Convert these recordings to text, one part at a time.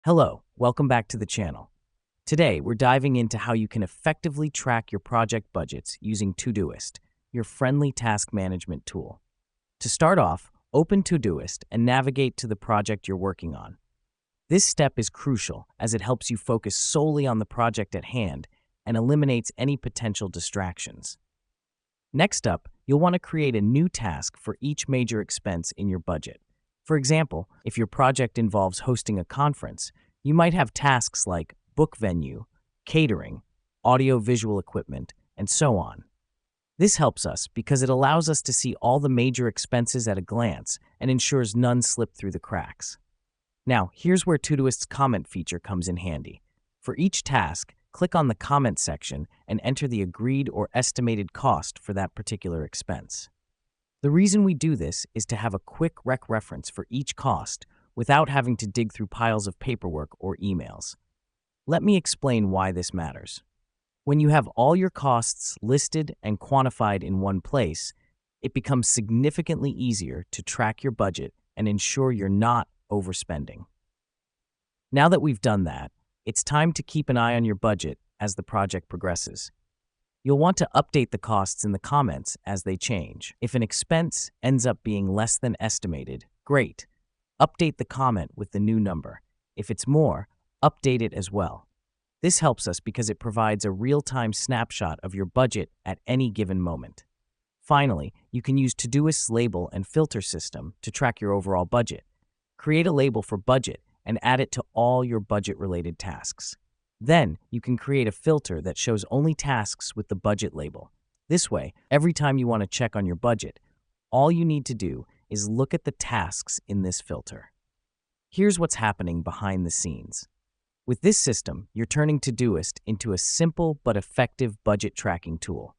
Hello, welcome back to the channel. Today, we're diving into how you can effectively track your project budgets using Todoist, your friendly task management tool. To start off, open Todoist and navigate to the project you're working on. This step is crucial as it helps you focus solely on the project at hand and eliminates any potential distractions. Next up, you'll want to create a new task for each major expense in your budget. For example, if your project involves hosting a conference, you might have tasks like book venue, catering, audio-visual equipment, and so on. This helps us because it allows us to see all the major expenses at a glance and ensures none slip through the cracks. Now, here's where Todoist's comment feature comes in handy. For each task, click on the comment section and enter the agreed or estimated cost for that particular expense. The reason we do this is to have a quick reference for each cost without having to dig through piles of paperwork or emails. Let me explain why this matters. When you have all your costs listed and quantified in one place, it becomes significantly easier to track your budget and ensure you're not overspending. Now that we've done that, it's time to keep an eye on your budget as the project progresses. You'll want to update the costs in the comments as they change. If an expense ends up being less than estimated, great. Update the comment with the new number. If it's more, update it as well. This helps us because it provides a real-time snapshot of your budget at any given moment. Finally, you can use Todoist's label and filter system to track your overall budget. Create a label for budget and add it to all your budget-related tasks. Then, you can create a filter that shows only tasks with the budget label. This way, every time you want to check on your budget, all you need to do is look at the tasks in this filter. Here's what's happening behind the scenes. With this system, you're turning Todoist into a simple but effective budget tracking tool.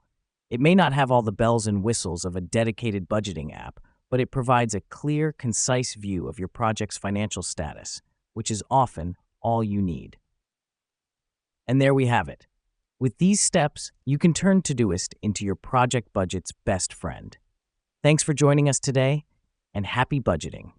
It may not have all the bells and whistles of a dedicated budgeting app, but it provides a clear, concise view of your project's financial status, which is often all you need. And there we have it. With these steps, you can turn Todoist into your project budget's best friend. Thanks for joining us today, and happy budgeting.